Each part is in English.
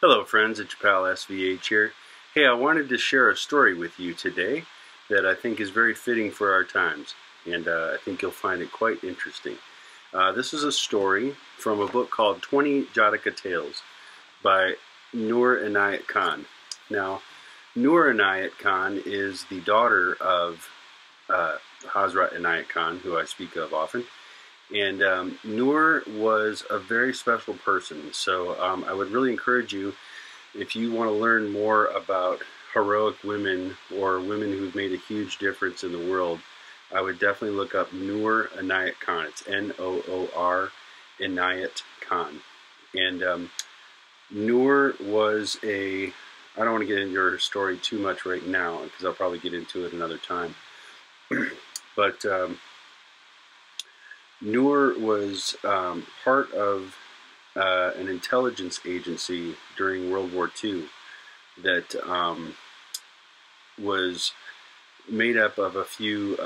Hello friends, it's your pal SVH here. Hey, I wanted to share a story with you today that I think is very fitting for our times, and I think you'll find it quite interesting. This is a story from a book called 20 Jataka Tales by Noor Inayat Khan. Now, Noor Inayat Khan is the daughter of Hazrat Inayat Khan, who I speak of often. And Noor was a very special person, so I would really encourage you, if you want to learn more about heroic women or women who've made a huge difference in the world, I would definitely look up Noor Inayat Khan. It's N-O-O-R Inayat Khan. And Noor was I don't want to get into her story too much right now, because I'll probably get into it another time. But Noor was part of an intelligence agency during World War II that was made up of a few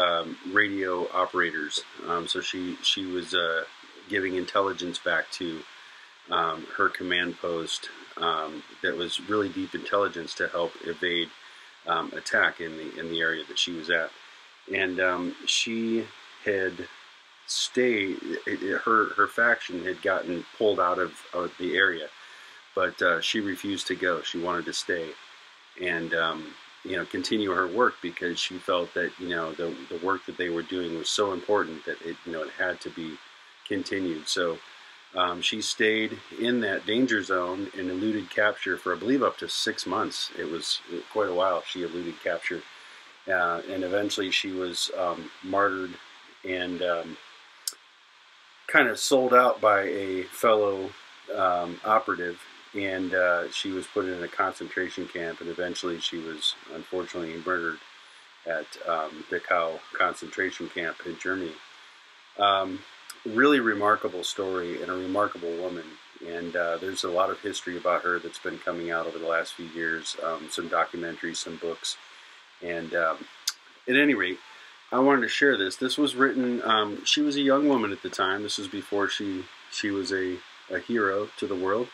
radio operators. So she was giving intelligence back to her command post that was really deep intelligence to help evade attack in the area that she was at. And she had her faction had gotten pulled out of the area, but she refused to go. She wanted to stay and continue her work, because she felt that the work that they were doing was so important that it had to be continued. So she stayed in that danger zone and eluded capture for, I believe, up to 6 months. It was quite a while she eluded capture, and eventually she was martyred and kind of sold out by a fellow operative, and she was put in a concentration camp, and eventually she was unfortunately murdered at Dachau concentration camp in Germany. Really remarkable story, and a remarkable woman, and there's a lot of history about her that's been coming out over the last few years, some documentaries, some books, and at any rate, I wanted to share this. This was written, she was a young woman at the time. This was before she was a hero to the world.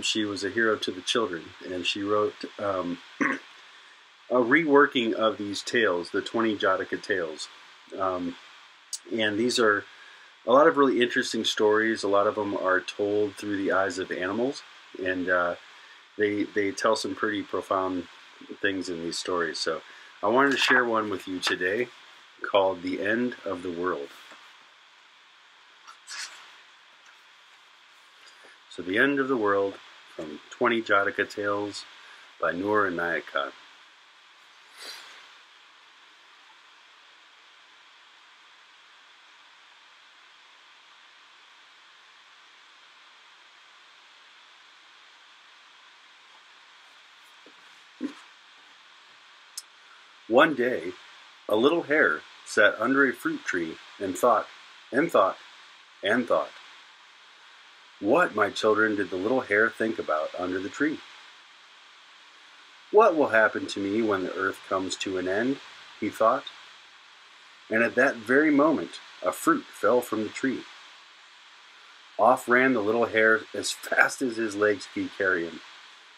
She was a hero to the children, and she wrote a reworking of these tales, the 20 Jataka Tales. And these are a lot of really interesting stories. A lot of them are told through the eyes of animals, and they tell some pretty profound things in these stories. So I wanted to share one with you today, called The End of the World. So The End of the World, from 20 Jataka Tales by Noor Inayat Khan. One day, a little hare sat under a fruit tree and thought, and thought, and thought. What, my children, did the little hare think about under the tree? What will happen to me when the earth comes to an end? He thought. And at that very moment, a fruit fell from the tree. Off ran the little hare as fast as his legs could carry him.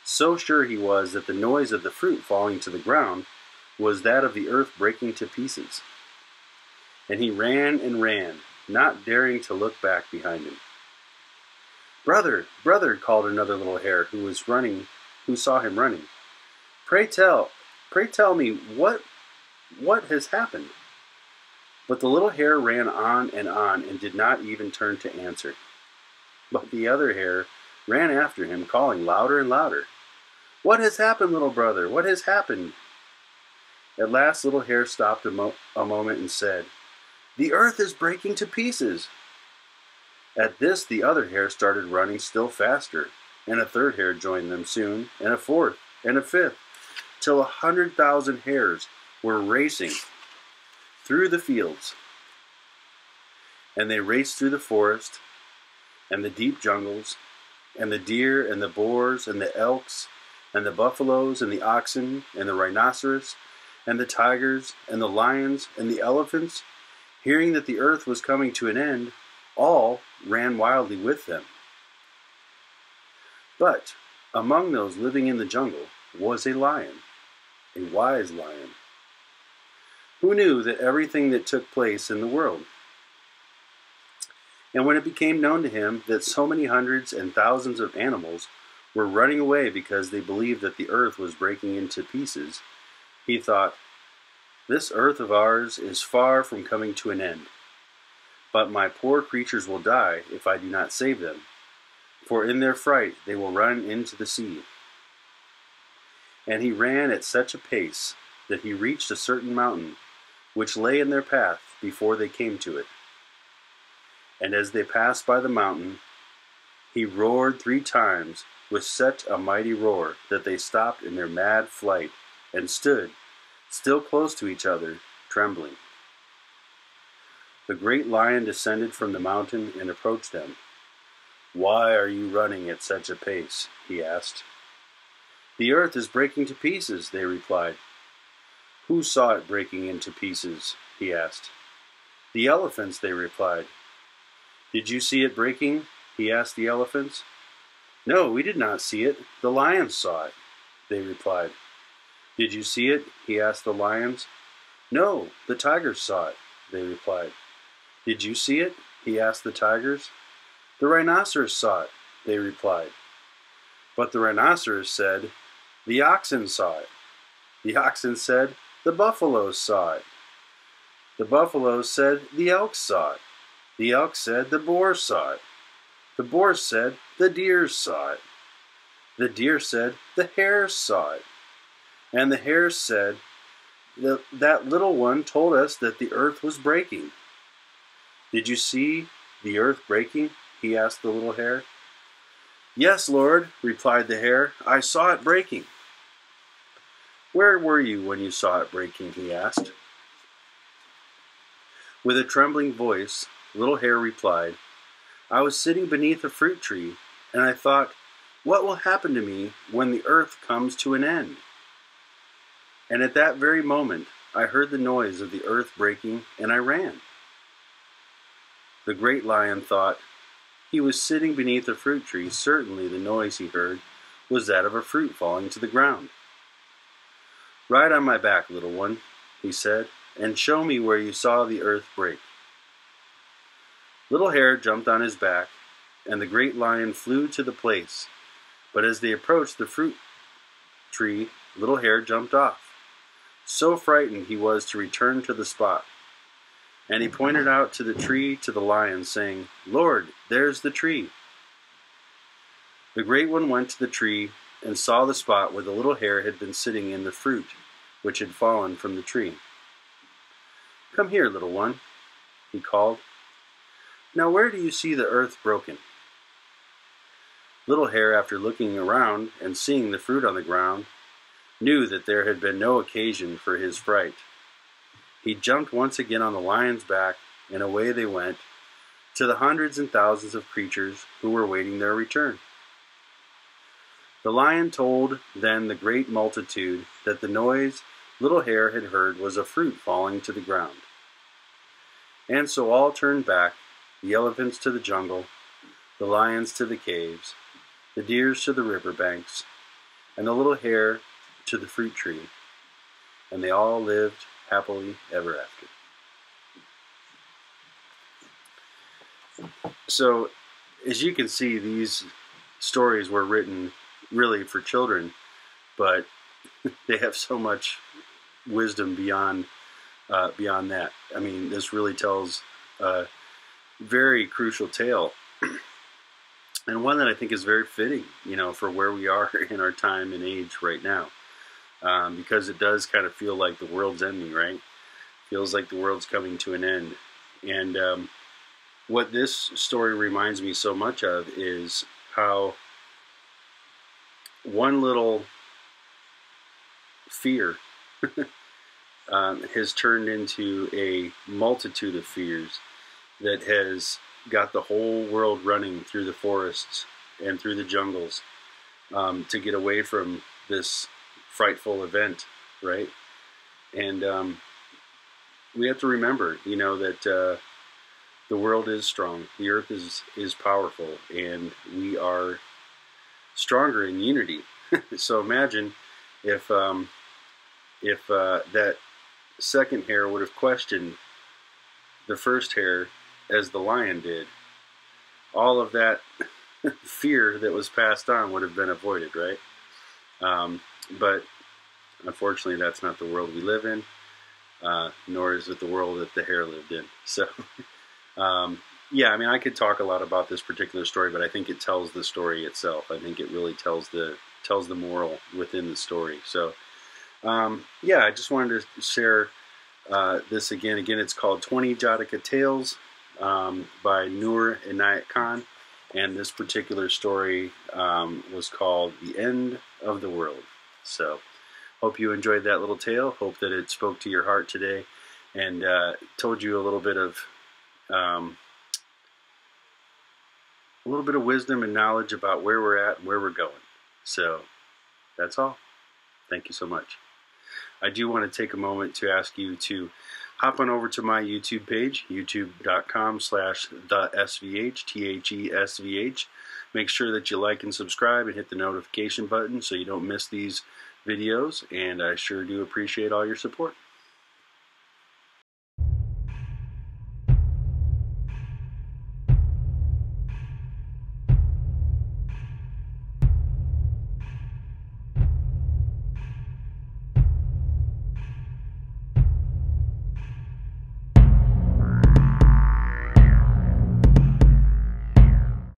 So sure he was that the noise of the fruit falling to the ground was that of the earth breaking to pieces. And he ran and ran, not daring to look back behind him. "Brother, brother," called another little hare who saw him running. Pray tell me what has happened?" But the little hare ran on and did not even turn to answer. But the other hare ran after him, calling louder and louder, "What has happened, little brother? What has happened?" At last, little hare stopped a moment and said, "The earth is breaking to pieces." At this, the other hare started running still faster, and a third hare joined them soon, and a fourth, and a fifth, till 100,000 hares were racing through the fields. And they raced through the forest, and the deep jungles, and the deer, and the boars, and the elks, and the buffaloes, and the oxen, and the rhinoceros, and the tigers, and the lions, and the elephants, hearing that the earth was coming to an end, all ran wildly with them. But Among those living in the jungle was a lion, a wise lion, who knew that everything that took place in the world. And when it became known to him that so many hundreds and thousands of animals were running away because they believed that the earth was breaking into pieces, he thought, "This earth of ours is far from coming to an end. But my poor creatures will die if I do not save them, for in their fright they will run into the sea." And he ran at such a pace that he reached a certain mountain, which lay in their path before they came to it. And as they passed by the mountain, he roared 3 times with such a mighty roar that they stopped in their mad flight and stood, still close to each other, trembling. The great lion descended from the mountain and approached them. "Why are you running at such a pace?" he asked. "The earth is breaking to pieces," they replied. "Who saw it breaking into pieces?" he asked. "The elephants," they replied. "Did you see it breaking?" he asked the elephants. "No, we did not see it. The lions saw it," they replied. "Did you see it?" he asked the lions. "No, the tigers saw it," they replied. "Did you see it?" he asked the tigers. "The rhinoceros saw it," they replied. But the rhinoceros said, "The oxen saw it." The oxen said, "The buffaloes saw it." The buffaloes said, "The elk saw it." The elk said, "The boar saw it." The boar said, "The deer saw it." The deer said, "The hares saw it." And the hares said, "That little one told us that the earth was breaking." "Did you see the earth breaking?" he asked the little hare. "Yes, Lord," replied the hare, "I saw it breaking." "Where were you when you saw it breaking?" he asked. With a trembling voice, Little Hare replied, "I was sitting beneath a fruit tree, and I thought, what will happen to me when the earth comes to an end? And at that very moment, I heard the noise of the earth breaking, and I ran." The great lion thought, he was sitting beneath a fruit tree. Certainly the noise he heard was that of a fruit falling to the ground. "Ride on my back, little one," he said, "and show me where you saw the earth break." Little Hare jumped on his back, and the great lion flew to the place. But as they approached the fruit tree, Little Hare jumped off. So frightened he was to return to the spot. And he pointed out to the tree to the lion, saying, "Lord, there's the tree." The great one went to the tree and saw the spot where the little hare had been sitting in the fruit which had fallen from the tree. "Come here, little one," he called. "Now where do you see the earth broken?" Little Hare, after looking around and seeing the fruit on the ground, knew that there had been no occasion for his fright. He jumped once again on the lion's back, and away they went, to the hundreds and thousands of creatures who were waiting their return. The lion told then the great multitude that the noise Little Hare had heard was a fruit falling to the ground. And so all turned back, the elephants to the jungle, the lions to the caves, the deers to the river banks, and the little hare to the fruit tree, and they all lived happily ever after. So, as you can see, these stories were written really for children, but they have so much wisdom beyond that. I mean, this really tells a very crucial tale, and one that I think is very fitting, for where we are in our time and age right now, because it does kind of feel like the world's ending, right? Feels like the world's coming to an end, and what this story reminds me so much of is how one little fear has turned into a multitude of fears that has got the whole world running through the forests and through the jungles to get away from this frightful event, right? And we have to remember, that the world is strong, the earth is powerful, and we are stronger in unity. So imagine if that second hare would have questioned the first hare as the lion did. All of that fear that was passed on would have been avoided, right? But unfortunately, that's not the world we live in, nor is it the world that the hare lived in. So, yeah, I mean, I could talk a lot about this particular story, but I think it tells the story itself. I think it really tells the moral within the story. So, yeah, I just wanted to share this again. Again, it's called 20 Jataka Tales by Noor Inayat Khan. And this particular story was called The End of the World. So, hope you enjoyed that little tale. Hope that it spoke to your heart today and told you a little bit of wisdom and knowledge about where we're at and where we're going. So, that's all. Thank you so much. I do want to take a moment to ask you to hop on over to my YouTube page, youtube.com/thesvh, THESVH. Make sure that you like and subscribe and hit the notification button so you don't miss these videos, and I sure do appreciate all your support.